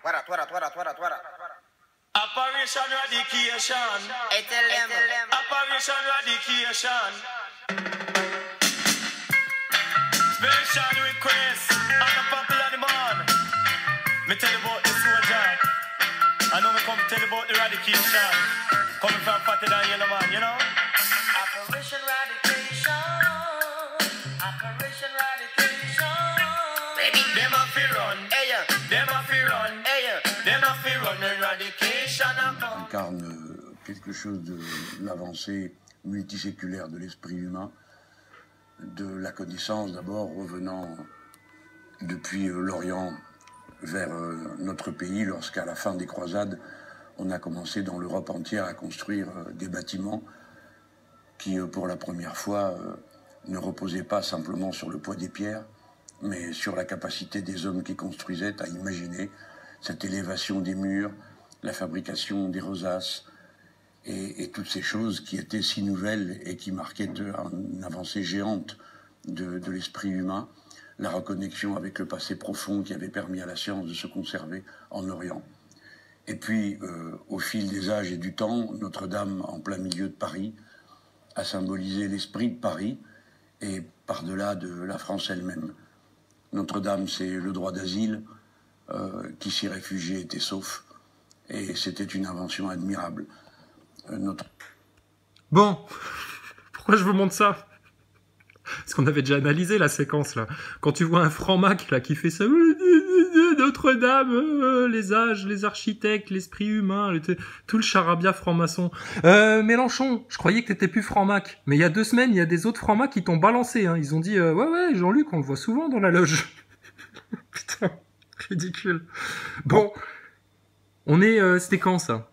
Operation Radication. Hey, tell them. Operation Radication. Special request on the popular demand. Me tell you about the soldier. I know me come tell you about the eradication. Coming from Fatter than Yellow Man, you know? Operation Radication. Operation Radication. Them a fi run, Hey, yeah. them a fi run, Hey, yeah. them a fi run eradication and come. Incarne quelque chose de l'avancée multiséculaire de l'esprit humain, de la connaissance d'abord revenant depuis l'Orient vers notre pays, lorsqu'à la fin des croisades, on a commencé dans l'Europe entière à construire des bâtiments qui, pour la première fois, ne reposaient pas simplement sur le poids des pierres, mais sur la capacité des hommes qui construisaient à imaginer cette élévation des murs, la fabrication des rosaces, et toutes ces choses qui étaient si nouvelles et qui marquaient une avancée géante de l'esprit humain, la reconnexion avec le passé profond qui avait permis à la science de se conserver en Orient. Et puis, au fil des âges et du temps, Notre-Dame, en plein milieu de Paris, a symbolisé l'esprit de Paris et par-delà de la France elle-même. Notre-Dame, c'est le droit d'asile, qui s'y réfugiait était sauf, et c'était une invention admirable. Bon, pourquoi je vous montre ça? Parce qu'on avait déjà analysé la séquence, là. Quand tu vois un franc-mac, là, qui fait ça, Notre-Dame, les âges, les architectes, l'esprit humain, tout le charabia franc-maçon. Mélenchon, je croyais que t'étais plus franc-mac. Mais il y a 2 semaines, il y a des autres francs-mac qui t'ont balancé, hein. Ils ont dit, ouais, Jean-Luc, on le voit souvent dans la loge. Putain, ridicule. Bon, c'était quand, ça?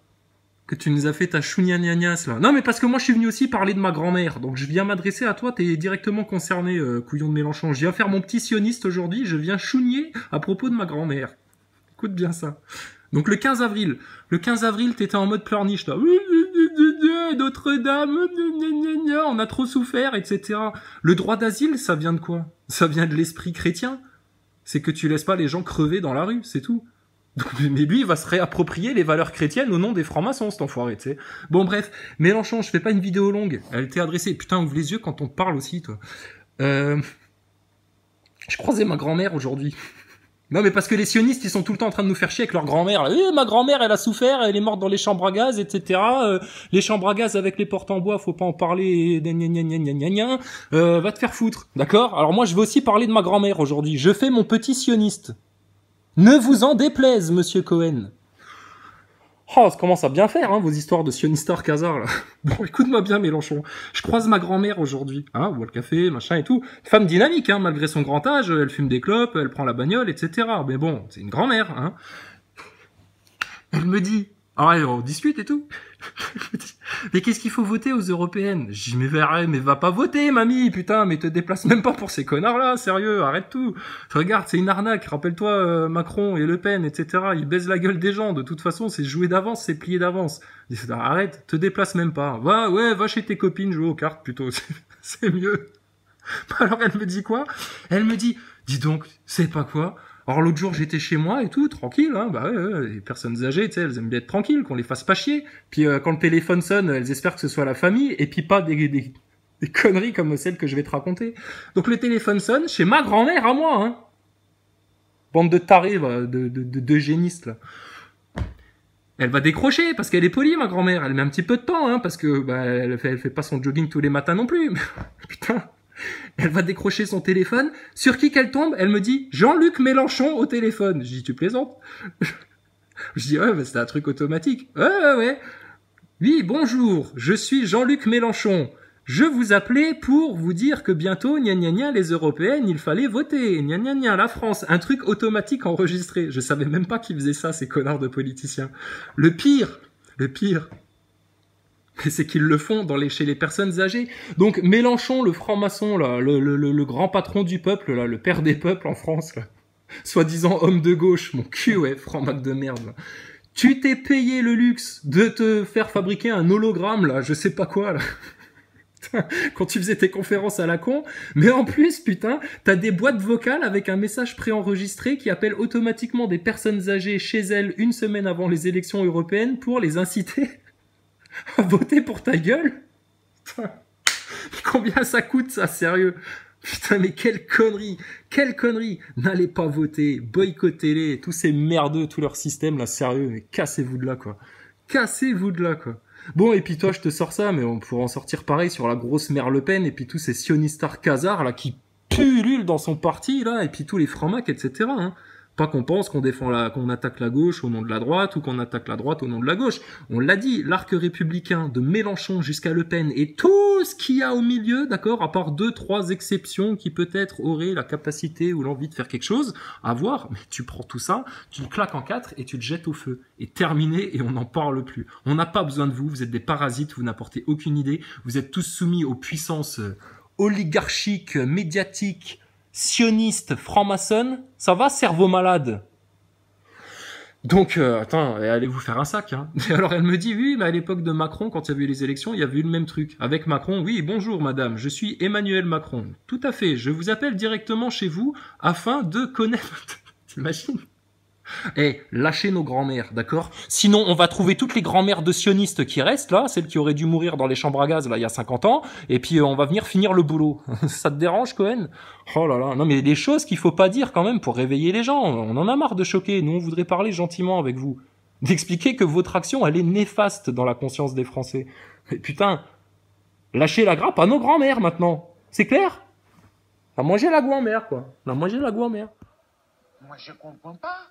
Que tu nous as fait ta chougnagnagnas, là. Non, mais parce que moi, je suis venu aussi parler de ma grand-mère. Donc, je viens m'adresser à toi, t'es directement concerné, couillon de Mélenchon. Je viens faire mon petit sioniste aujourd'hui, je viens chougner à propos de ma grand-mère. Écoute bien ça. Donc, le 15 avril. Le 15 avril, t'étais en mode pleurniche, là. Notre-Dame, on a trop souffert, etc. Le droit d'asile, ça vient de quoi? Ça vient de l'esprit chrétien. C'est que tu laisses pas les gens crever dans la rue, c'est tout. Mais lui, il va se réapproprier les valeurs chrétiennes au nom des francs-maçons, cet enfoiré, tu sais. Bon, bref. Mélenchon, je fais pas une vidéo longue. Elle était adressée. Putain, ouvre les yeux quand on te parle aussi, toi. Je croisais ma grand-mère aujourd'hui. Non, mais parce que les sionistes, ils sont tout le temps en train de nous faire chier avec leur grand-mère. Ma grand-mère, elle a souffert, elle est morte dans les chambres à gaz, etc. Les chambres à gaz avec les portes en bois, faut pas en parler. Va te faire foutre, d'accord? Alors moi, je vais aussi parler de ma grand-mère aujourd'hui. Je fais mon petit sioniste. Ne vous en déplaise, monsieur Cohen. Oh, ça commence à bien faire, hein, vos histoires de sionistar Khazar, là. Bon, écoute-moi bien, Mélenchon. Je croise ma grand-mère aujourd'hui, hein, boit le café, machin et tout. Femme dynamique, hein, malgré son grand âge, elle fume des clopes, elle prend la bagnole, etc. Mais bon, c'est une grand-mère, hein. Elle me dit, on discute et tout. Mais qu'est-ce qu'il faut voter aux européennes? Je dis, mais va pas voter, mamie, putain, mais te déplace même pas pour ces connards-là, sérieux, arrête tout. Regarde, c'est une arnaque, rappelle-toi, Macron et Le Pen, etc., ils baisent la gueule des gens, de toute façon, c'est joué d'avance, c'est plié d'avance. Arrête, te déplace même pas. Va chez tes copines jouer aux cartes, plutôt, c'est mieux. Alors elle me dit quoi? Elle me dit, dis donc, c'est pas quoi? Alors l'autre jour j'étais chez moi et tout, tranquille, hein, les personnes âgées, tu sais, elles aiment bien être tranquilles, qu'on les fasse pas chier. Puis quand le téléphone sonne, elles espèrent que ce soit la famille, et puis pas des conneries comme celles que je vais te raconter. Donc le téléphone sonne chez ma grand-mère à moi, hein. Bande de tarés, de génistes, là. Elle va décrocher, parce qu'elle est polie, ma grand-mère. Elle met un petit peu de temps, hein, parce que elle fait pas son jogging tous les matins non plus. Putain. Elle va décrocher son téléphone. Sur qui qu'elle tombe? Elle me dit Jean-Luc Mélenchon au téléphone. Je dis, tu plaisantes? Je dis, ouais, c'est un truc automatique. Ouais. Oui, bonjour, je suis Jean-Luc Mélenchon. Je vous appelais pour vous dire que bientôt, les européennes, il fallait voter. La France. Un truc automatique enregistré. Je savais même pas qu'ils faisaient ça, ces connards de politiciens. Le pire, c'est qu'ils le font chez les personnes âgées. Donc Mélenchon, le franc-maçon, là, le grand patron du peuple, là, le père des peuples en France, là, soi-disant homme de gauche, mon cul, ouais, franc-mac de merde. Là. Tu t'es payé le luxe de te faire fabriquer un hologramme, là, je sais pas quoi, là. quand tu faisais tes conférences à la con. Mais en plus, putain, t'as des boîtes vocales avec un message préenregistré qui appelle automatiquement des personnes âgées chez elles une semaine avant les élections européennes pour les inciter à voter pour ta gueule. Putain. Combien ça coûte, ça, sérieux? Putain, mais quelle connerie! Quelle connerie! N'allez pas voter, boycottez-les, tous ces merdeux, tout leur système, là, sérieux, mais cassez-vous de là, quoi. Cassez-vous de là, quoi. Bon, et puis toi, je te sors ça, mais on pourrait en sortir pareil sur la grosse mère Le Pen, et puis tous ces sionistards khazars, là, qui pullulent dans son parti, là, et puis tous les francs-macs, etc., hein. Pas qu'on pense qu'on qu'on attaque la gauche au nom de la droite ou qu'on attaque la droite au nom de la gauche. On l'a dit, l'arc républicain de Mélenchon jusqu'à Le Pen et tout ce qu'il y a au milieu, d'accord, à part 2-3 exceptions qui peut-être auraient la capacité ou l'envie de faire quelque chose, à voir, mais tu prends tout ça, tu le claques en 4 et tu le jettes au feu. Et terminé, et on n'en parle plus. On n'a pas besoin de vous, vous êtes des parasites, vous n'apportez aucune idée, vous êtes tous soumis aux puissances oligarchiques, médiatiques, sioniste, franc-maçonne, ça va, cerveau malade? Donc, attends, allez vous faire un sac, hein. Et alors elle me dit, oui, mais à l'époque de Macron, quand il y avait eu les élections, il y avait eu le même truc. Avec Macron, oui, bonjour madame, je suis Emmanuel Macron. Tout à fait, je vous appelle directement chez vous afin de connaître... T'imagines? Eh, lâchez nos grands-mères, d'accord? Sinon, on va trouver toutes les grands-mères de sionistes qui restent, là, celles qui auraient dû mourir dans les chambres à gaz, là, il y a 50 ans, et puis on va venir finir le boulot. Ça te dérange, Cohen? Oh là là, non mais des choses qu'il faut pas dire quand même pour réveiller les gens. On en a marre de choquer, nous on voudrait parler gentiment avec vous. D'expliquer que votre action, elle est néfaste dans la conscience des Français. Mais putain, lâchez la grappe à nos grands-mères maintenant. C'est clair? On va manger la grand-mère, quoi. On va manger la grand-mère. Moi, je comprends pas.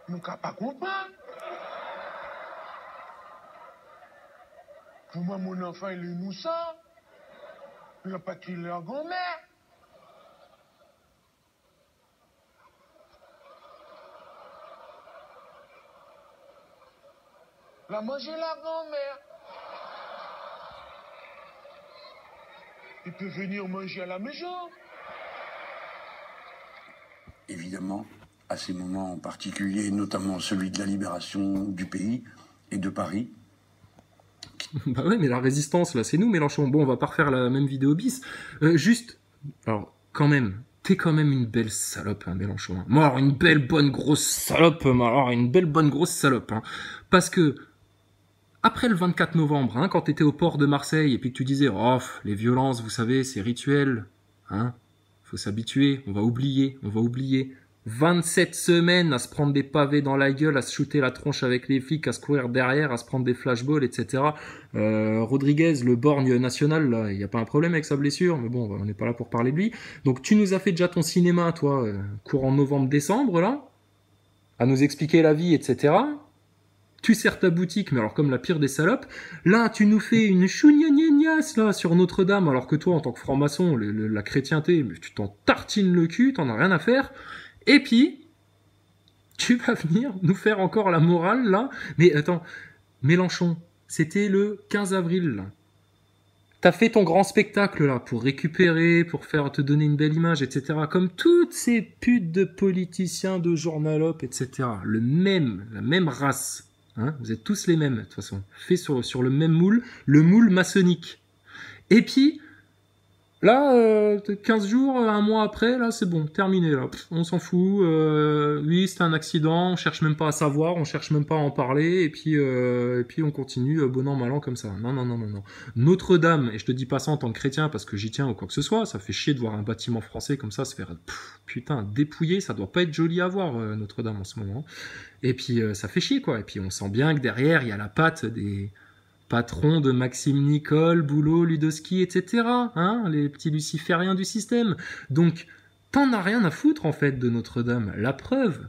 Nous ne pas comprendre. Pour moi, mon enfant, il est innocent. Il n'a pas tué leur grand-mère. Il a mangé la grand-mère. Il peut venir manger à la maison. Évidemment, à ces moments particuliers, notamment celui de la libération du pays et de Paris. Bah ouais, mais la résistance, là, c'est nous, Mélenchon. Bon, on va pas refaire la même vidéo bis. Juste, alors, quand même, t'es quand même une belle salope, hein, Mélenchon. Hein. Moi, alors, une belle, bonne, grosse salope, alors, une belle, bonne, grosse salope. Hein. Parce que, après le 24 novembre, hein, quand t'étais au port de Marseille, et puis que tu disais, oh, les violences, vous savez, c'est rituel, hein, faut s'habituer, on va oublier. 27 semaines à se prendre des pavés dans la gueule, à se shooter la tronche avec les flics, à se courir derrière, à se prendre des flashballs, etc. Rodriguez, le borgne national, là, il n'y a pas un problème avec sa blessure, mais bon, on n'est pas là pour parler de lui. Donc tu nous as fait déjà ton cinéma, toi, courant novembre-décembre, là, à nous expliquer la vie, etc. Tu sers ta boutique, mais alors comme la pire des salopes. Là, tu nous fais une chougnagnasse, là, sur Notre-Dame, alors que toi, en tant que franc-maçon, la chrétienté, tu t'en tartines le cul, t'en as rien à faire. Et puis, tu vas venir nous faire encore la morale, là. Mais attends, Mélenchon, c'était le 15 avril, là. T'as fait ton grand spectacle, là, pour récupérer, pour te donner une belle image, etc. Comme toutes ces putes de politiciens, de journalopes, etc. La même race. Hein, vous êtes tous les mêmes, de toute façon. Fait sur le même moule, le moule maçonnique. Et puis, là, 15 jours, un mois après, là, c'est bon, terminé, là. On s'en fout. Oui, c'était un accident, on cherche même pas à savoir, on cherche même pas à en parler, et puis on continue, bon an, mal an, comme ça. Non. Notre-Dame, et je te dis pas ça en tant que chrétien, parce que j'y tiens ou quoi que ce soit, ça fait chier de voir un bâtiment français comme ça se faire, putain, dépouiller, ça doit pas être joli à voir, Notre-Dame, en ce moment. Et puis, ça fait chier, quoi. Et puis, on sent bien que derrière, il y a la patte des patrons de Maxime Nicole, Boulot, Ludowski, etc. Hein, les petits lucifériens du système. Donc, t'en as rien à foutre, en fait, de Notre-Dame. La preuve,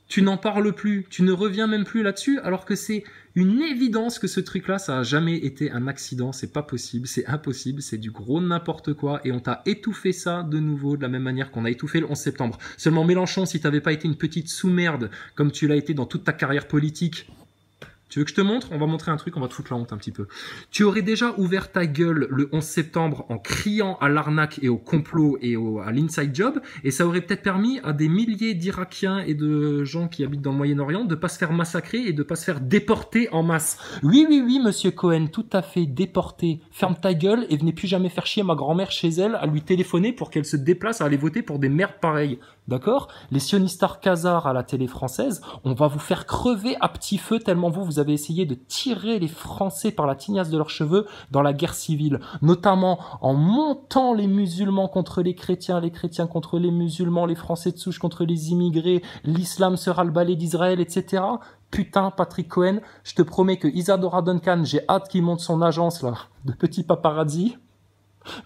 tu n'en parles plus, tu ne reviens même plus là-dessus, alors que c'est une évidence que ce truc-là, ça a jamais été un accident, c'est pas possible, c'est impossible, c'est du gros n'importe quoi, et on t'a étouffé ça de nouveau, de la même manière qu'on a étouffé le 11 septembre. Seulement Mélenchon, si t'avais pas été une petite sous-merde, comme tu l'as été dans toute ta carrière politique, Tu veux que je te montre? On va montrer un truc, on va te foutre la honte un petit peu. Tu aurais déjà ouvert ta gueule le 11 septembre en criant à l'arnaque et au complot et à l'inside job, et ça aurait peut-être permis à des milliers d'Irakiens et de gens qui habitent dans le Moyen-Orient de pas se faire massacrer et de pas se faire déporter en masse. Oui, oui, oui, monsieur Cohen, tout à fait, déporté. Ferme ta gueule et venez plus jamais faire chier ma grand-mère chez elle à lui téléphoner pour qu'elle se déplace à aller voter pour des merdes pareilles. D'accord? Les sionistas Khazars à la télé française, on va vous faire crever à petit feu tellement vous avez essayé de tirer les Français par la tignasse de leurs cheveux dans la guerre civile, notamment en montant les musulmans contre les chrétiens contre les musulmans, les Français de souche contre les immigrés, l'islam sera le balai d'Israël, etc. Putain, Patrick Cohen, je te promets que Isadora Duncan, j'ai hâte qu'il monte son agence là de petits paparazzi,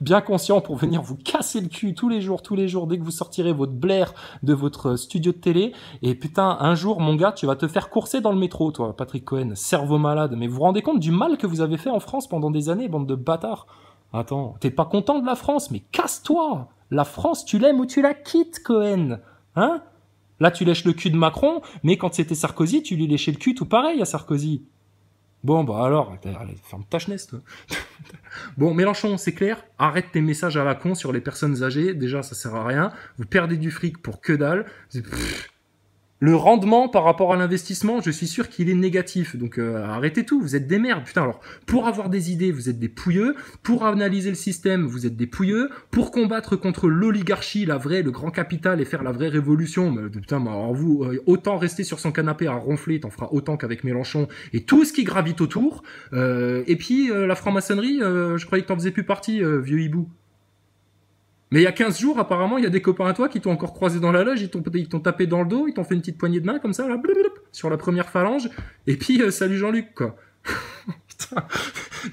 bien conscient pour venir vous casser le cul tous les jours, dès que vous sortirez votre blaire de votre studio de télé. Et putain, un jour, mon gars, tu vas te faire courser dans le métro, toi, Patrick Cohen, cerveau malade. Mais vous vous rendez compte du mal que vous avez fait en France pendant des années, bande de bâtards? Attends, t'es pas content de la France, mais casse-toi! La France, tu l'aimes ou tu la quittes, Cohen? Hein? Là, tu lèches le cul de Macron, mais quand c'était Sarkozy, tu lui léchais le cul tout pareil à Sarkozy. Bon, bah alors, allez, ferme ta chenesse, toi. Bon, Mélenchon, c'est clair, arrête tes messages à la con sur les personnes âgées, déjà, ça sert à rien, vous perdez du fric pour que dalle. Le rendement par rapport à l'investissement, je suis sûr qu'il est négatif, donc arrêtez tout, vous êtes des merdes, putain, alors, pour avoir des idées, vous êtes des pouilleux, pour analyser le système, vous êtes des pouilleux, pour combattre contre l'oligarchie, la vraie, le grand capital, et faire la vraie révolution, mais, putain, mais alors vous, autant rester sur son canapé à ronfler, t'en feras autant qu'avec Mélenchon, et tout ce qui gravite autour, et puis la franc-maçonnerie, je croyais que t'en faisais plus partie, vieux hibou. Mais il y a 15 jours, apparemment, il y a des copains à toi qui t'ont encore croisé dans la loge, ils t'ont tapé dans le dos, ils t'ont fait une petite poignée de main comme ça, là, sur la première phalange, et puis salut Jean-Luc, quoi. Putain.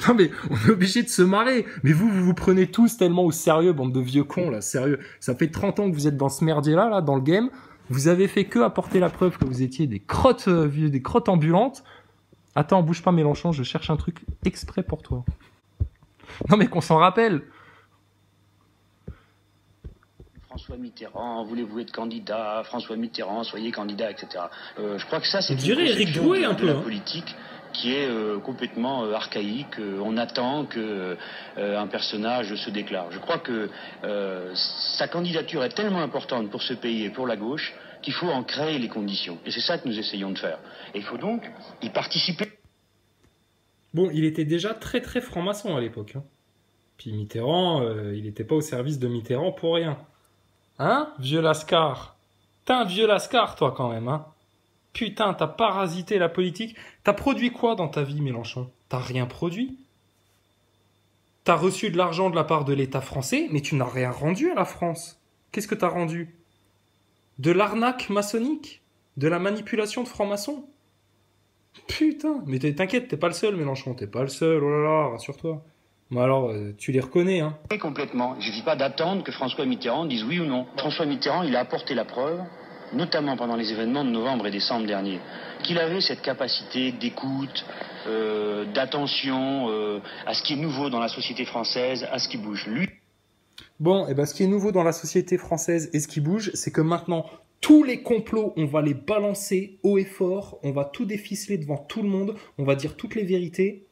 Non mais, on est obligé de se marrer. Mais vous prenez tous tellement au sérieux, bande de vieux cons, là, sérieux. Ça fait 30 ans que vous êtes dans ce merdier-là, là, dans le game. Vous avez fait que apporter la preuve que vous étiez des crottes ambulantes. Attends, bouge pas Mélenchon, je cherche un truc exprès pour toi. Non mais qu'on s'en rappelle. François Mitterrand, voulez-vous être candidat? François Mitterrand, soyez candidat, etc. Je crois que ça, c'est une conception de la politique qui est complètement archaïque. On attend que un personnage se déclare. Je crois que sa candidature est tellement importante pour ce pays et pour la gauche qu'il faut en créer les conditions. Et c'est ça que nous essayons de faire. Et il faut donc y participer. Bon, il était déjà très très franc-maçon à l'époque. Hein. Puis Mitterrand, il n'était pas au service de Mitterrand pour rien. Hein, vieux lascar? T'es un vieux lascar, toi, quand même, hein? Putain, t'as parasité la politique. T'as produit quoi dans ta vie, Mélenchon? T'as rien produit. T'as reçu de l'argent de la part de l'État français, mais tu n'as rien rendu à la France. Qu'est-ce que t'as rendu? De l'arnaque maçonnique? De la manipulation de francs-maçons? Putain, mais t'inquiète, t'es pas le seul, Mélenchon. T'es pas le seul, oh là là, rassure-toi. Mais alors, tu les reconnais, hein? Complètement. Il ne suffit pas d'attendre que François Mitterrand dise oui ou non. François Mitterrand, il a apporté la preuve, notamment pendant les événements de novembre et décembre dernier, qu'il avait cette capacité d'écoute, d'attention à ce qui est nouveau dans la société française, à ce qui bouge. Lui. Bon, et ben ce qui est nouveau dans la société française et ce qui bouge, c'est que maintenant, tous les complots, on va les balancer haut et fort, on va tout déficeler devant tout le monde, on va dire toutes les vérités.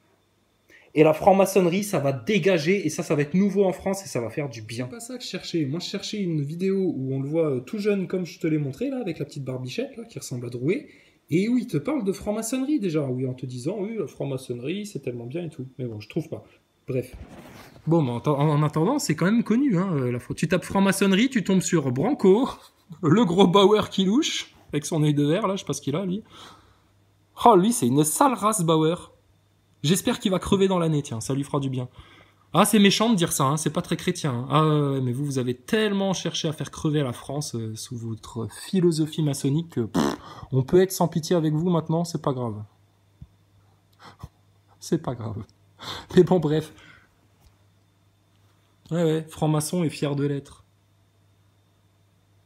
Et la franc-maçonnerie, ça va dégager, et ça va être nouveau en France, et ça va faire du bien. C'est pas ça que je cherchais. Moi, je cherchais une vidéo où on le voit tout jeune, comme je te l'ai montré, là, avec la petite barbichette, là, qui ressemble à Drouet, et où il te parle de franc-maçonnerie, déjà, oui, en te disant, oui, la franc-maçonnerie, c'est tellement bien et tout. Mais bon, je trouve pas. Bref. Bon, mais en attendant, c'est quand même connu, hein. Tu tapes franc-maçonnerie, tu tombes sur Branco, le gros Bauer qui louche, avec son œil de verre, là, je sais pas ce qu'il a, lui. Oh, lui, c'est une sale race, Bauer. J'espère qu'il va crever dans l'année, tiens, ça lui fera du bien. Ah, c'est méchant de dire ça, hein, c'est pas très chrétien. Hein. Ah, mais vous avez tellement cherché à faire crever la France sous votre philosophie maçonnique que on peut être sans pitié avec vous maintenant, c'est pas grave. C'est pas grave. Mais bon, bref. Ouais, franc-maçon et fier de l'être.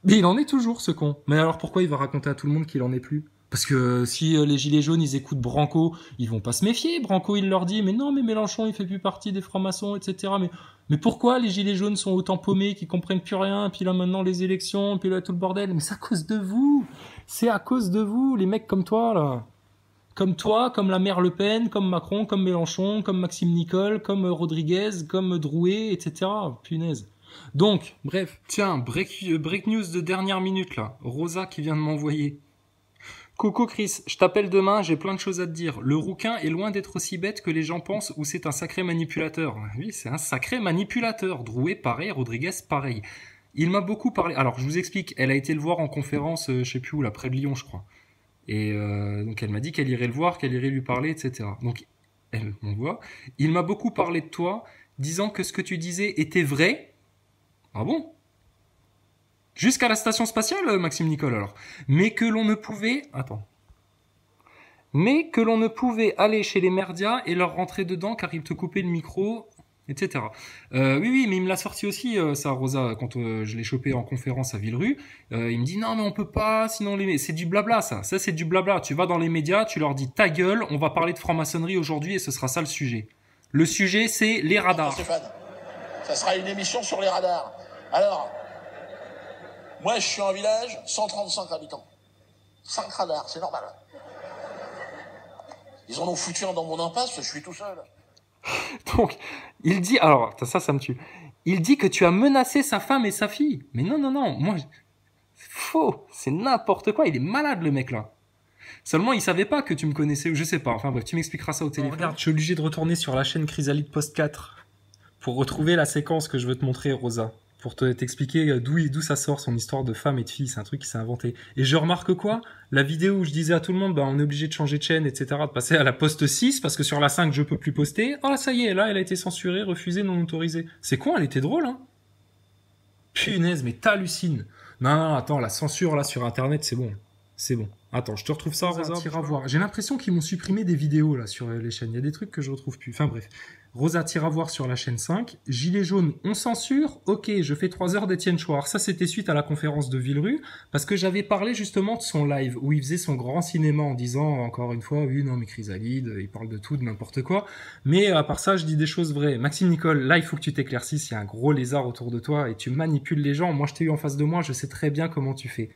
Mais il en est toujours, ce con. Mais alors pourquoi il va raconter à tout le monde qu'il en est plus ? Parce que si les gilets jaunes, ils écoutent Branco, ils vont pas se méfier. Branco, il leur dit, mais non, mais Mélenchon, il fait plus partie des francs-maçons, etc. Mais pourquoi les gilets jaunes sont autant paumés, qu'ils comprennent plus rien, puis là maintenant les élections, puis là tout le bordel. Mais c'est à cause de vous. C'est à cause de vous, les mecs comme toi, là. Comme toi, comme la mère Le Pen, comme Macron, comme Mélenchon, comme Maxime Nicole, comme Rodriguez, comme Drouet, etc. Punaise. Donc, bref. Tiens, break news de dernière minute, là. Rosa qui vient de m'envoyer. Coucou Chris, je t'appelle demain, j'ai plein de choses à te dire. Le rouquin est loin d'être aussi bête que les gens pensent ou c'est un sacré manipulateur. Oui, c'est un sacré manipulateur. Drouet, pareil, Rodriguez, pareil. Il m'a beaucoup parlé. Alors, je vous explique, elle a été le voir en conférence, je sais plus où, là, près de Lyon, je crois. Et donc, elle m'a dit qu'elle irait le voir, qu'elle irait lui parler, etc. Donc, elle m'envoie. Il m'a beaucoup parlé de toi, disant que ce que tu disais était vrai. Ah bon ? Jusqu'à la station spatiale, Maxime Nicole, alors. Mais que l'on ne pouvait... Attends. Mais que l'on ne pouvait aller chez les merdias et leur rentrer dedans car ils te coupaient le micro, etc. Oui, mais il me l'a sorti aussi, ça, Rosa, quand je l'ai chopé en conférence à Villerue. Il me dit, non, mais on peut pas, sinon les... C'est du blabla, ça. Ça, c'est du blabla. Tu vas dans les médias, tu leur dis, ta gueule, on va parler de franc-maçonnerie aujourd'hui et ce sera ça le sujet. Le sujet, c'est les radars. Stéphane, ça sera une émission sur les radars. Alors... Moi, je suis un village, 135 habitants. 5 radars, c'est normal. Ils en ont foutu un dans mon impasse, je suis tout seul. Donc, il dit... Alors, ça me tue. Il dit que tu as menacé sa femme et sa fille. Mais non, moi... C'est faux, c'est n'importe quoi, il est malade le mec là. Seulement, il savait pas que tu me connaissais, ou je sais pas. Enfin bref, tu m'expliqueras ça au téléphone. Regarde, je suis obligé de retourner sur la chaîne Chrysalide Post 4 pour retrouver la séquence que je veux te montrer, Rosa. Pour t'expliquer d'où ça sort, son histoire de femme et de fille. C'est un truc qui s'est inventé. Et je remarque quoi ? La vidéo où je disais à tout le monde, on est obligé de changer de chaîne, etc., de passer à la poste 6, parce que sur la 5, je peux plus poster. Oh là, ça y est, là, elle a été censurée, refusée, non autorisée. C'est con, elle était drôle, hein ? Punaise, mais t'hallucines. Non, attends, la censure, là, sur Internet, c'est bon. C'est bon. Attends, je te retrouve ça, Rosa, tire à voir. J'ai l'impression qu'ils m'ont supprimé des vidéos, là, sur les chaînes. Il y a des trucs que je retrouve plus. Enfin, bref. Rosa, tire à voir sur la chaîne 5. Gilet jaune, on censure. Ok, je fais 3 heures d'Étienne Chouard. Ça, c'était suite à la conférence de Villerue, parce que j'avais parlé justement de son live, où il faisait son grand cinéma en disant, encore une fois, oui, non, mais Chrysalide, il parle de tout, de n'importe quoi. Mais à part ça, je dis des choses vraies. Maxime Nicole, là, il faut que tu t'éclaircisses. Il y a un gros lézard autour de toi et tu manipules les gens. Moi, je t'ai eu en face de moi, je sais très bien comment tu fais.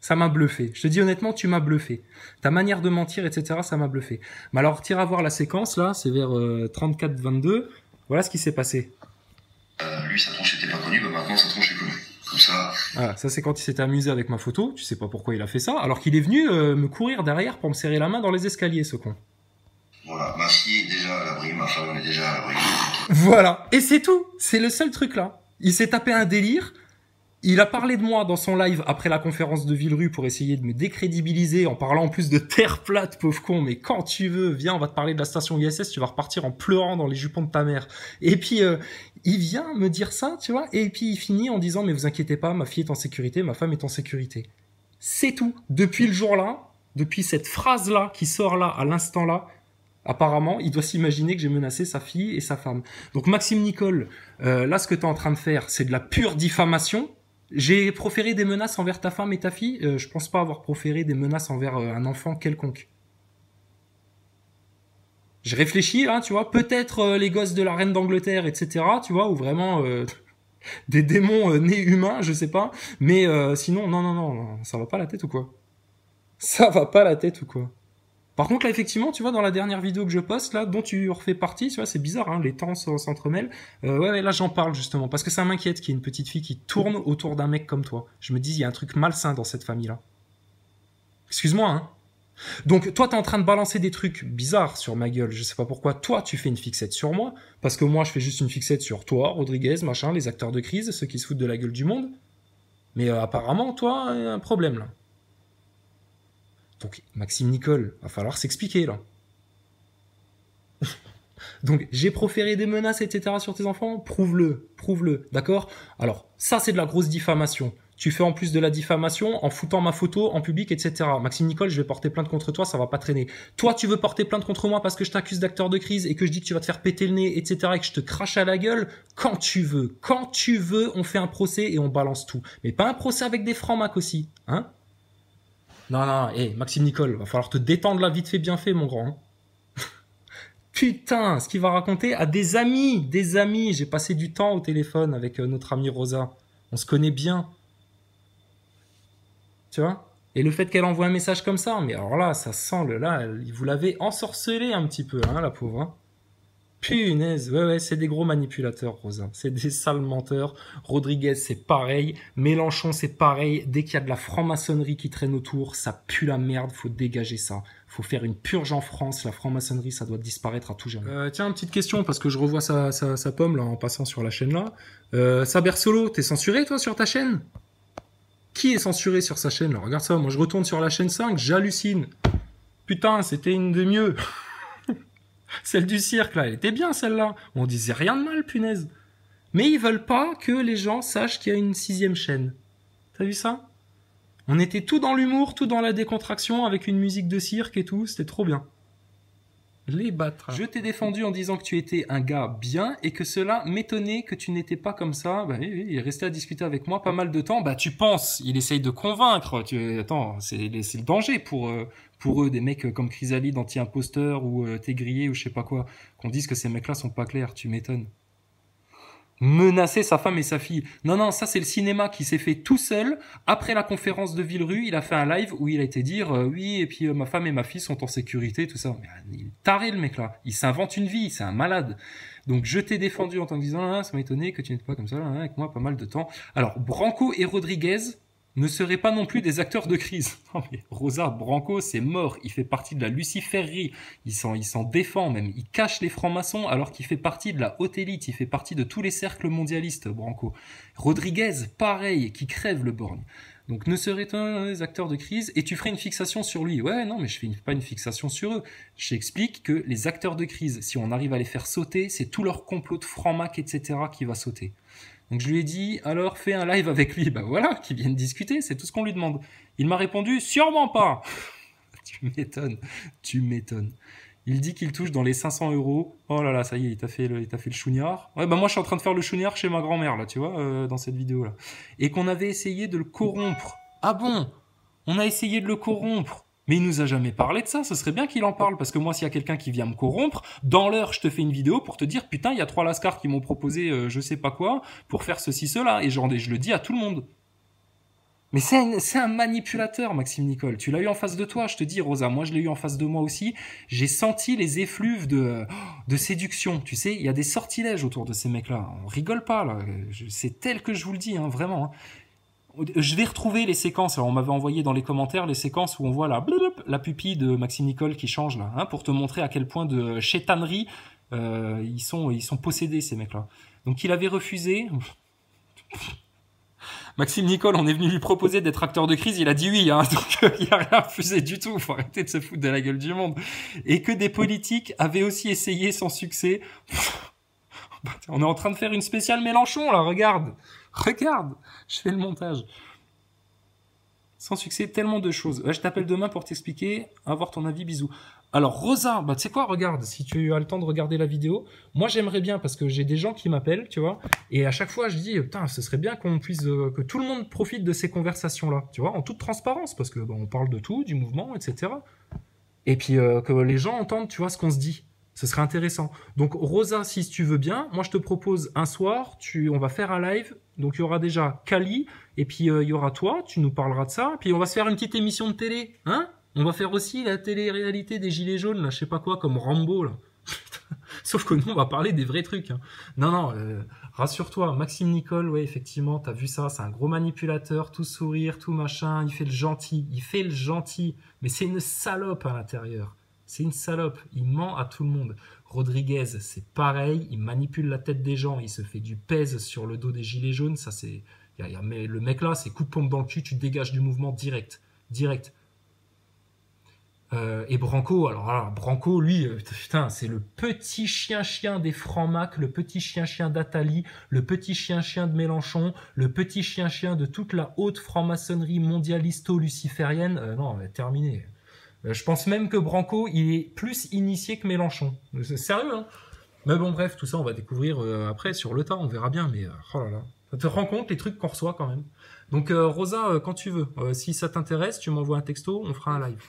Ça m'a bluffé. Je te dis honnêtement, tu m'as bluffé. Ta manière de mentir, etc., ça m'a bluffé. Mais alors, tire à voir la séquence, là, c'est vers 34-22. Voilà ce qui s'est passé. Lui, sa tronche était pas connue, maintenant sa tronche est connue. Comme ça... Voilà, ça c'est quand il s'était amusé avec ma photo. Tu sais pas pourquoi il a fait ça. Alors qu'il est venu me courir derrière pour me serrer la main dans les escaliers, ce con. Voilà, ma fille est déjà à l'abri, ma femme est déjà à l'abri. Voilà. Et c'est tout. C'est le seul truc, là. Il s'est tapé un délire. Il a parlé de moi dans son live après la conférence de Villerue pour essayer de me décrédibiliser en parlant en plus de terre plate, pauvre con. Mais quand tu veux, viens, on va te parler de la station ISS, tu vas repartir en pleurant dans les jupons de ta mère. Et puis, il vient me dire ça, tu vois, et puis il finit en disant, mais vous inquiétez pas, ma fille est en sécurité, ma femme est en sécurité. C'est tout. Depuis le jour-là, depuis cette phrase-là qui sort là, à l'instant-là, apparemment, il doit s'imaginer que j'ai menacé sa fille et sa femme. Donc Maxime Nicole, là, ce que tu es en train de faire, c'est de la pure diffamation. J'ai proféré des menaces envers ta femme et ta fille. Je pense pas avoir proféré des menaces envers un enfant quelconque. Je réfléchis, là, tu vois. Peut-être les gosses de la reine d'Angleterre, etc., tu vois, ou vraiment des démons nés humains, je sais pas. Mais sinon, non, ça va pas la tête ou quoi ? Ça va pas la tête ou quoi ? Par contre, là, effectivement, tu vois, dans la dernière vidéo que je poste, là, dont tu refais partie, tu vois, c'est bizarre, hein, les temps s'entremêlent. Ouais, là, j'en parle, justement, parce que ça m'inquiète qu'il y ait une petite fille qui tourne autour d'un mec comme toi. Je me dis, il y a un truc malsain dans cette famille-là. Excuse-moi, hein. Donc, toi, t'es en train de balancer des trucs bizarres sur ma gueule, je sais pas pourquoi. Toi, tu fais une fixette sur moi, parce que moi, je fais juste une fixette sur toi, Rodriguez, machin, les acteurs de crise, ceux qui se foutent de la gueule du monde. Mais apparemment, toi, il y a un problème, là. Donc, Maxime Nicole, va falloir s'expliquer, là. Donc, j'ai proféré des menaces, etc. sur tes enfants. Prouve-le, d'accord ? Alors, ça, c'est de la grosse diffamation. Tu fais en plus de la diffamation en foutant ma photo en public, etc. Maxime Nicole, je vais porter plainte contre toi, ça va pas traîner. Toi, tu veux porter plainte contre moi parce que je t'accuse d'acteur de crise et que je dis que tu vas te faire péter le nez, etc. et que je te crache à la gueule. Quand tu veux, on fait un procès et on balance tout. Mais pas un procès avec des francs, Mac, aussi, hein ? Non, Maxime Nicole, va falloir te détendre là vite fait, bien fait, mon grand. Putain, ce qu'il va raconter à des amis. J'ai passé du temps au téléphone avec notre amie Rosa. On se connaît bien. Tu vois ? Et le fait qu'elle envoie un message comme ça, mais alors là, ça sent vous l'avez ensorcelé un petit peu, hein, la pauvre. Hein. Punaise, ouais, c'est des gros manipulateurs, Rosa. C'est des sales menteurs. Rodriguez, c'est pareil. Mélenchon, c'est pareil. Dès qu'il y a de la franc-maçonnerie qui traîne autour, ça pue la merde. Faut dégager ça. Faut faire une purge en France. La franc-maçonnerie, ça doit disparaître à tout jamais. Tiens, une petite question, parce que je revois sa pomme, là, en passant sur la chaîne, là. Saber Solo, t'es censuré, toi, sur ta chaîne? Qui est censuré sur sa chaîne, là? Regarde ça. Moi, je retourne sur la chaîne 5, j'hallucine. Putain, c'était une des mieux. Celle du cirque, là, elle était bien, celle-là. On disait rien de mal, punaise. Mais ils veulent pas que les gens sachent qu'il y a une 6e chaîne. T'as vu ça? On était tout dans l'humour, tout dans la décontraction, avec une musique de cirque et tout. C'était trop bien. Les bâtards. Je t'ai défendu en disant que tu étais un gars bien et que cela m'étonnait que tu n'étais pas comme ça. Bah oui, il est resté à discuter avec moi pas mal de temps. Bah tu penses, il essaye de convaincre. Attends, c'est le danger pour eux, des mecs comme Chrysalide, anti-imposteur ou Tégrier ou je sais pas quoi, qu'on dise que ces mecs-là sont pas clairs. Tu m'étonnes. Menacer sa femme et sa fille. Non, ça c'est le cinéma qui s'est fait tout seul. Après la conférence de Villerue, il a fait un live où il a été dire oui, et puis ma femme et ma fille sont en sécurité, tout ça. Mais il est taré le mec là. Il s'invente une vie, c'est un malade. Donc je t'ai défendu en tant que disant ça m'a étonné que tu n'étais pas comme ça avec moi pas mal de temps. Alors Branco et Rodriguez ne seraient pas non plus des acteurs de crise. Non mais Rosa, Branco, c'est mort. Il fait partie de la luciferie. Il s'en défend même. Il cache les francs-maçons alors qu'il fait partie de la haute élite. Il fait partie de tous les cercles mondialistes, Branco. Rodriguez, pareil, qui crève le borgne. Donc ne serait-on des acteurs de crise et tu ferais une fixation sur lui. Ouais, non, mais je fais pas une fixation sur eux. J'explique que les acteurs de crise, si on arrive à les faire sauter, c'est tout leur complot de franc-mac, etc. qui va sauter. Donc je lui ai dit, alors fais un live avec lui. Bah voilà, qu'il vienne discuter, c'est tout ce qu'on lui demande. Il m'a répondu, sûrement pas. Tu m'étonnes. Il dit qu'il touche dans les 500 €. Oh là là, ça y est, il t'a fait le chougnard. Ouais, bah moi je suis en train de faire le chougnard chez ma grand-mère, là, tu vois, dans cette vidéo-là. Et qu'on avait essayé de le corrompre. Ah bon? On a essayé de le corrompre. Mais il nous a jamais parlé de ça, ce serait bien qu'il en parle, parce que moi, s'il y a quelqu'un qui vient me corrompre, dans l'heure, je te fais une vidéo pour te dire, putain, il y a 3 lascars qui m'ont proposé je sais pas quoi, pour faire ceci, cela, et je le dis à tout le monde. Mais c'est un manipulateur, Maxime Nicole. Tu l'as eu en face de toi, je te dis, Rosa, moi je l'ai eu en face de moi aussi. J'ai senti les effluves de séduction, tu sais, il y a des sortilèges autour de ces mecs-là. On rigole pas, là. C'est tel que je vous le dis, hein, vraiment, hein. Je vais retrouver les séquences. Alors, on m'avait envoyé dans les commentaires les séquences où on voit la pupille de Maxime Nicole qui change là, hein, pour te montrer à quel point de chétanerie ils sont possédés ces mecs-là. Donc il avait refusé. Maxime Nicole, on est venu lui proposer d'être acteur de crise, il a dit oui, hein, donc il a rien refusé du tout. Faut arrêter de se foutre de la gueule du monde. Et que des politiques avaient aussi essayé sans succès. On est en train de faire une spéciale Mélenchon là, regarde, je fais le montage. Sans succès, tellement de choses. Je t'appelle demain pour t'expliquer, avoir ton avis, bisous. Alors Rosa, bah tu sais quoi, regarde, si tu as le temps de regarder la vidéo, moi j'aimerais bien, parce que j'ai des gens qui m'appellent, tu vois, et à chaque fois je dis, putain, ce serait bien qu'on puisse, que tout le monde profite de ces conversations-là, tu vois, en toute transparence, parce que bah, on parle de tout, du mouvement, etc. Et puis que les gens entendent, tu vois, ce qu'on se dit. Ce serait intéressant. Donc Rosa, si tu veux bien, moi je te propose un soir, on va faire un live. Donc il y aura déjà Kali, et puis il y aura toi, tu nous parleras de ça. Puis on va se faire une petite émission de télé, hein? On va faire aussi la télé-réalité des gilets jaunes, là, je sais pas quoi, comme Rambo, là. Sauf que nous, on va parler des vrais trucs. Hein. Non, rassure-toi, Maxime Nicole, ouais, effectivement, t'as vu ça, c'est un gros manipulateur, tout sourire, tout machin, il fait le gentil, mais c'est une salope à l'intérieur. C'est une salope, il ment à tout le monde. Rodriguez, c'est pareil, il manipule la tête des gens, il se fait du pèse sur le dos des gilets jaunes, ça c'est... Mais le mec là, c'est coup de pompe dans le cul, tu dégages du mouvement direct. Et Branco, alors Branco, lui, putain, c'est le petit chien des francs-macs, le petit chien d'Attali, le petit chien de Mélenchon, le petit chien de toute la haute franc-maçonnerie mondialisto-luciférienne. Non, terminé. Je pense même que Branco, il est plus initié que Mélenchon. C'est sérieux, hein. Mais bon, bref, tout ça, on va découvrir après, sur le tas, on verra bien, mais oh là là. Ça te rend compte les trucs qu'on reçoit quand même. Donc Rosa, quand tu veux, si ça t'intéresse, tu m'envoies un texto, on fera un live.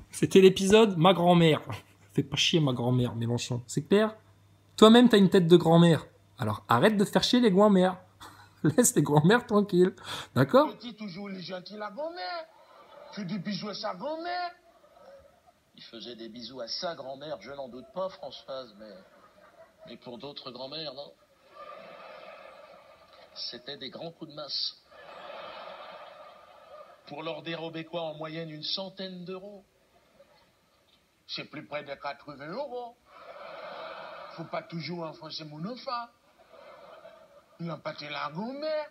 C'était l'épisode Ma grand-mère. Fais pas chier ma grand-mère, Mélenchon. C'est clair? Toi-même, t'as une tête de grand-mère. Alors arrête de faire chier les grand-mères. Laisse les grand-mères tranquilles. D'accord? On dit toujours les gentils, la grand-mère. Fait des bisous à sa grand-mère. Il faisait des bisous à sa grand-mère, je n'en doute pas, Françoise, mais pour d'autres grand-mères, non. C'était des grands coups de masse. Pour leur dérober quoi, en moyenne une centaine d'euros. C'est plus près de 80 €. Faut pas toujours enfoncer mon enfant. Il n'a pas été la grand-mère.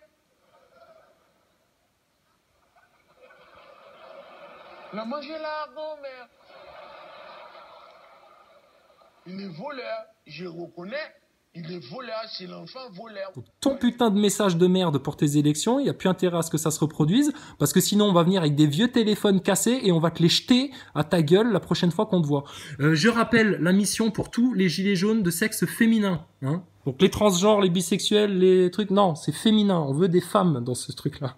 Il a mangé la grand-mère. Il est voleur, je reconnais. Il est voleur, c'est l'enfant voleur. Donc, ton putain de message de merde pour tes élections, il n'y a plus intérêt à ce que ça se reproduise, parce que sinon on va venir avec des vieux téléphones cassés et on va te les jeter à ta gueule la prochaine fois qu'on te voit. Je rappelle la mission pour tous les gilets jaunes de sexe féminin. Hein. Donc les transgenres, les bisexuels, les trucs, non, c'est féminin. On veut des femmes dans ce truc-là.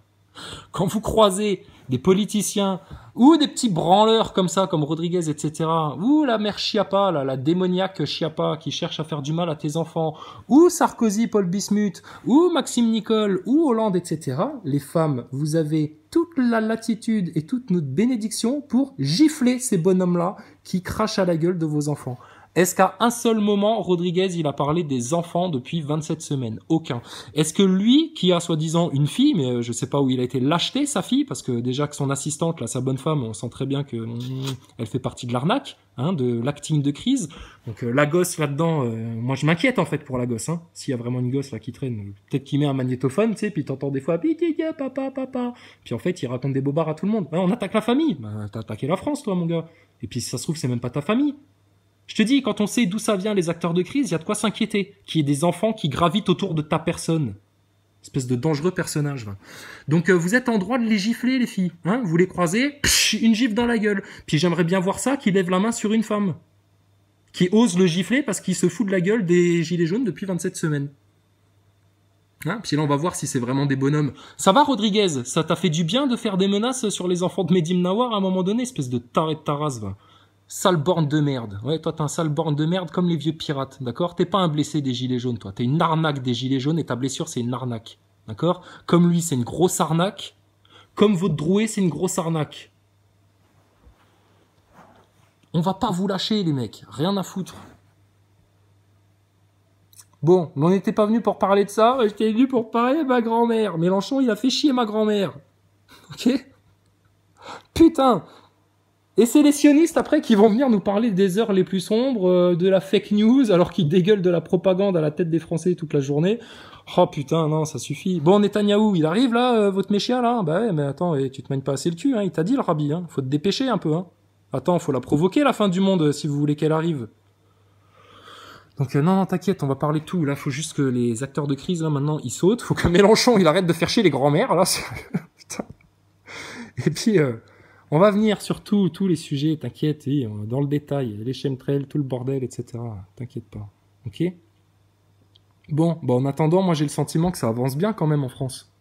Quand vous croisez des politiciens ou des petits branleurs comme ça, comme Rodriguez, etc., ou la mère Schiappa, là, la démoniaque Schiappa qui cherche à faire du mal à tes enfants, ou Sarkozy, Paul Bismuth, ou Maxime Nicole, ou Hollande, etc., les femmes, vous avez toute la latitude et toute notre bénédiction pour gifler ces bonhommes-là qui crachent à la gueule de vos enfants. Est-ce qu'à un seul moment, Rodriguez, il a parlé des enfants depuis 27 semaines? Aucun. Est-ce que lui, qui a soi-disant une fille, mais je sais pas où il a été l'acheter, sa fille, parce que déjà que son assistante, là, sa bonne femme, on sent très bien que elle fait partie de l'arnaque, hein, de l'acting de crise. Donc la gosse là-dedans, moi je m'inquiète en fait pour la gosse, hein. S'il y a vraiment une gosse là qui traîne, peut-être qu'il met un magnétophone, tu sais, puis t'entends des fois papa, papa. Puis en fait, il raconte des bobards à tout le monde. Ouais, on attaque la famille. Bah, t'as attaqué la France, toi, mon gars. Et puis si ça se trouve, c'est même pas ta famille. Je te dis, quand on sait d'où ça vient les acteurs de crise, il y a de quoi s'inquiéter. Qu'il y ait des enfants qui gravitent autour de ta personne. Espèce de dangereux personnage. Va. Donc vous êtes en droit de les gifler, les filles. Hein, vous les croisez, une gifle dans la gueule. Puis j'aimerais bien voir ça, qui lève la main sur une femme. Qui ose le gifler parce qu'il se fout de la gueule des gilets jaunes depuis 27 semaines. Hein, puis là, on va voir si c'est vraiment des bonhommes. Ça va, Rodriguez? Ça t'a fait du bien de faire des menaces sur les enfants de Mehdi Mnawar à un moment donné? Espèce de taré de taras, va. Sale borne de merde. Ouais, toi, t'es un sale borne de merde comme les vieux pirates, d'accord? T'es pas un blessé des gilets jaunes, toi. T'es une arnaque des gilets jaunes et ta blessure, c'est une arnaque. D'accord? Comme lui, c'est une grosse arnaque. Comme votre Drouet, c'est une grosse arnaque. On va pas vous lâcher, les mecs. Rien à foutre. Bon, on n'était pas venu pour parler de ça. J'étais venu pour parler de ma grand-mère. Mélenchon, il a fait chier ma grand-mère. Ok? Putain! Et c'est les sionistes après qui vont venir nous parler des heures les plus sombres, de la fake news, alors qu'ils dégueulent de la propagande à la tête des Français toute la journée. Oh putain, non, ça suffit. Bon, Netanyahou, il arrive là, votre méchia là? Bah ouais, mais attends, tu te manges pas assez le cul, hein, il t'a dit le rabbi, hein. Faut te dépêcher un peu, hein. Attends, faut la provoquer la fin du monde si vous voulez qu'elle arrive. Donc non, t'inquiète, on va parler de tout. Là, faut juste que les acteurs de crise là maintenant ils sautent. Faut que Mélenchon il arrête de faire chier les grands-mères là. Putain. Et puis on va venir sur tous les sujets, t'inquiète, oui, dans le détail, les chemtrails, tout le bordel, etc. T'inquiète pas, ok? Bon, bah en attendant, moi j'ai le sentiment que ça avance bien quand même en France.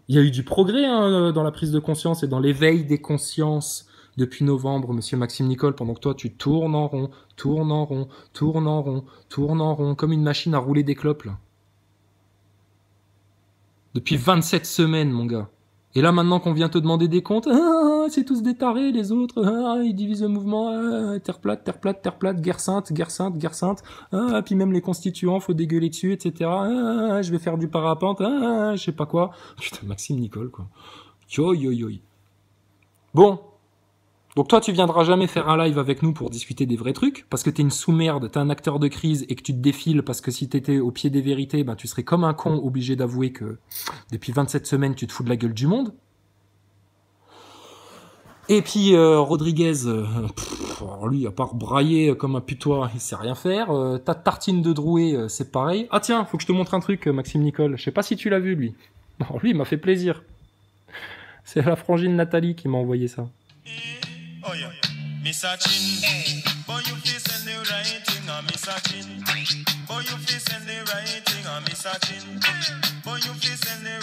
Il y a eu du progrès hein, dans la prise de conscience et dans l'éveil des consciences depuis novembre, monsieur Maxime Nicole, pendant que toi tu tournes en rond, tournes en rond, tournes en rond, tournes en rond, comme une machine à rouler des clopes, là. Depuis 27 semaines, mon gars. Et là, maintenant qu'on vient te demander des comptes, c'est tous des tarés, les autres, ils divisent le mouvement, terre plate, terre plate, terre plate, guerre sainte, guerre sainte, guerre sainte, puis même les constituants, faut dégueuler dessus, etc. Je vais faire du parapente, je sais pas quoi. Putain, Maxime Nicole, quoi. Yo, yo, yo. Bon. Donc toi, tu viendras jamais faire un live avec nous pour discuter des vrais trucs, parce que t'es une sous-merde, t'es un acteur de crise et que tu te défiles, parce que si t'étais au pied des vérités, ben tu serais comme un con obligé d'avouer que depuis 27 semaines, tu te fous de la gueule du monde. Et puis Rodriguez, lui, à part brailler comme un putois, il sait rien faire. Ta tartine de Drouet, c'est pareil. Ah tiens, faut que je te montre un truc, Maxime Nicole. Je sais pas si tu l'as vu, lui. Alors lui, il m'a fait plaisir. C'est la frangine Nathalie qui m'a envoyé ça. Oh yeah, Miss Chin. Boy, you fi send the right thing on Miss Chin. Boy, you fi send the right thing on Miss Chin. Boy, you fi send the